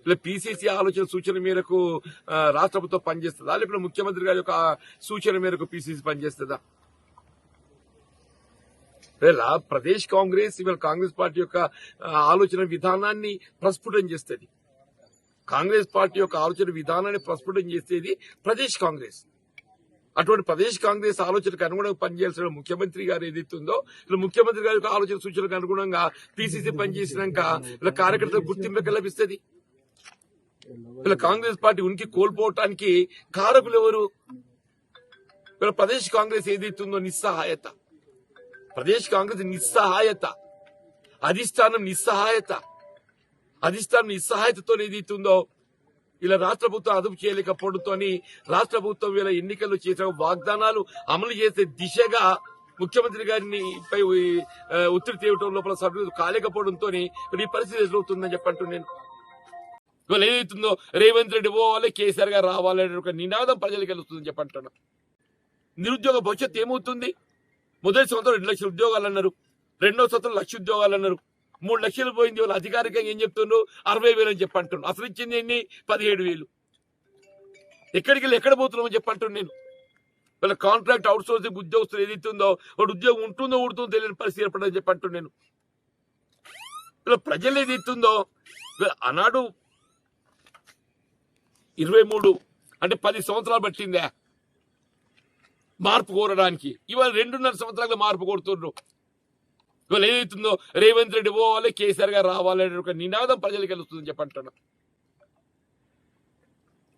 ఇలా పిసిసి ఆలోచన సూచన మేరకు రాష్ట్ర ప్రభుత్వం పనిచేస్తుందా, లేకపోతే ముఖ్యమంత్రి గారి యొక్క సూచన మేరకు పిసిసి పనిచేస్తుందా? ఇలా ప్రదేశ్ కాంగ్రెస్ ఇవాళ కాంగ్రెస్ పార్టీ యొక్క ఆలోచన విధానాన్ని ప్రస్ఫుటం చేస్తుంది. కాంగ్రెస్ పార్టీ యొక్క ఆలోచన విధానాన్ని ప్రస్ఫుటం చేసేది ప్రదేశ్ కాంగ్రెస్. అటువంటి ప్రదేశ్ కాంగ్రెస్ ఆలోచనకు అనుగుణంగా పనిచేయాల్సిన ముఖ్యమంత్రి గారు ఏదైతుందో ఇలా ముఖ్యమంత్రి గారి యొక్క ఆలోచన సూచనకు అనుగుణంగా పిసిసి పనిచేసినాక ఇలా కార్యకర్తలకు గుర్తింపు లభిస్తుంది. ఇలా కాంగ్రెస్ పార్టీ ఉనికి కోల్పోవటానికి కారకులు ఎవరు? ఇలా ప్రదేశ్ కాంగ్రెస్ ఏదైతుందో నిస్సహాయత, ప్రదేశ్ కాంగ్రెస్ నిస్సహాయత, అధిష్టానం నిస్సహాయతతో ఏదైతుందో ఇలా రాష్ట్ర ప్రభుత్వం అదుపు చేయలేకపోవడంతో రాష్ట్ర ప్రభుత్వం ఇలా ఎన్నికల్లో చేసిన వాగ్దానాలు అమలు చేసే దిశగా ముఖ్యమంత్రి గారిని పై ఒత్తిడి తేవటం లోపల సభ్యులు కాలేకపోవడంతో ఈ పరిస్థితి ఎదురవుతుందని చెప్పంటూ నేను ఇవాళ ఏదైతుందో రేవంత్ రెడ్డి పోవాలి, కేసీఆర్ గారు రావాలనే ఒక నినాదం ప్రజలకు వెళ్తుందని చెప్పంటున్నా. నిరుద్యోగ భవిష్యత్తు ఏమవుతుంది? మొదటి సంవత్సరం 2 లక్షల ఉద్యోగాలు అన్నారు, రెండో సంవత్సరం 1 లక్ష ఉద్యోగాలు అన్నారు, 3 లక్షలు పోయింది. వాళ్ళు అధికారికంగా ఏం చెప్తున్నారు? 60,000 అని చెప్పంటున్నారు. అసలు ఇచ్చింది ఎన్ని? 17,000. ఎక్కడికి వెళ్ళి ఎక్కడ పోతున్నామని చెప్పంటున్నాను నేను. వాళ్ళ కాంట్రాక్ట్ అవుట్ సోర్సింగ్ ఉద్యోగస్తులు ఏదైతుందో వాడు ఉద్యోగం ఉంటుందో ఉడుతుందో తెలియని పరిస్థితి ఏర్పడని చెప్పంటున్నాను నేను. ఇలా ప్రజలు ఏదైతుందో ఆనాడు 23 అంటే 10 సంవత్సరాలు పట్టిందా మార్పు కోరడానికి. ఇవాళ 2.5 సంవత్సరాలుగా మార్పు కోరుతున్నారు. ఇవాళ ఏదైతుందో రేవంత్ రెడ్డి పోవాలి, కేసీఆర్ గారు రావాలనే ఒక నినాదం ప్రజలకు వెళ్తుందని చెప్పంటున్నా.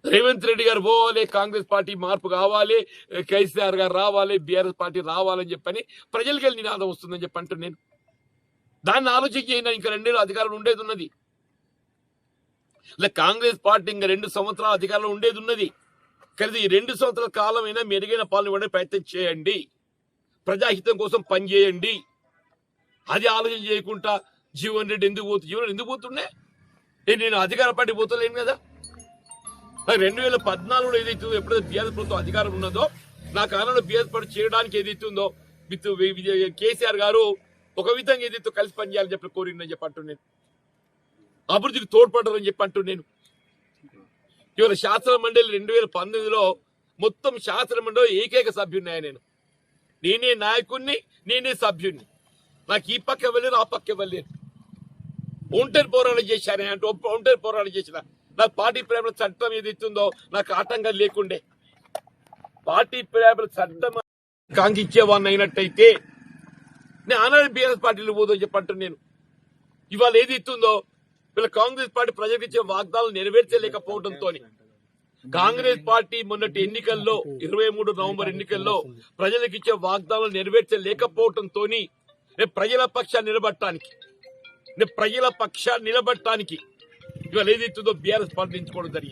రేవంత్ రెడ్డి గారు పోవాలి, కాంగ్రెస్ పార్టీ మార్పు కావాలి, కేసీఆర్ గారు రావాలి, బీఆర్ఎస్ పార్టీ రావాలని చెప్పని ప్రజలకి వెళ్ళి నినాదం వస్తుందని చెప్పంటున్నాను నేను. దాన్ని ఆలోచన చేయండి. ఇంకా 2 ఏళ్ళు అధికారంలో ఉండేది ఉన్నది. ఇలా కాంగ్రెస్ పార్టీ ఇంకా 2 సంవత్సరాల అధికారంలో ఉండేది ఉన్నది. కానీ ఈ 2 సంవత్సరాల కాలమైనా మెరుగైన పాలన ఇవ్వడానికి ప్రయత్నం చేయండి, ప్రజాహితం కోసం పనిచేయండి. అది ఆలోచన చేయకుండా జీవన్ రెడ్డి ఎందుకు పోతుండే? నేను అధికార పార్టీ పోతలేను కదా. 2014లో ఏదైతే ఎప్పుడైతే బీఆర్ఎస్ ప్రభుత్వం అధికారం ఉన్నదో నా కాలంలో బీఆర్ఎస్ పార్టీ చేయడానికి ఏదైతుందో కేసీఆర్ గారు ఒక విధంగా ఏదైతే కలిసి పనిచేయాలని చెప్పి కోరిందని చెప్పంటు నేను. అభివృద్ధికి తోడ్పడాలని చెప్పంటు నేను. ఇవాళ శాసన మండలి 2019లో మొత్తం శాసన మండలి ఏకైక సభ్యున్నాయి. నేనే నాయకుడిని, నేనే సభ్యుడిని. నాకు ఈ పక్క వెళ్ళారు, ఆ పక్క వెళ్ళారు. ఒంటరి పోరాటం చేశాను అంటే ఒంటరి పోరాటం చేసిన. నాకు పార్టీ ప్రేమల చట్టం ఏదైతుందో నాకు ఆటంకం లేకుండే. పార్టీ ప్రేమల చట్టం కాంక్షించేవాడిని అయినట్టయితే నేను ఆనాడు బీఆర్ఎస్ పార్టీలో పోదని చెప్పంటున్నాను నేను. ఇవాళ ఏదైతుందో వీళ్ళ కాంగ్రెస్ పార్టీ ప్రజలకు ఇచ్చే వాగ్దానాలు నెరవేర్చలేకపోవడంతో కాంగ్రెస్ పార్టీ మొన్నటి ఎన్నికల్లో 23 నవంబర్ ఎన్నికల్లో ప్రజలకు ఇచ్చే వాగ్దానాలు నెరవేర్చలేకపోవడంతో నేను ప్రజల పక్షాన్ని నిలబడటానికి ఇవాళ ఏదైతుందో బీఆర్ఎస్ పార్టీ ఎంచుకోవడం జరిగింది.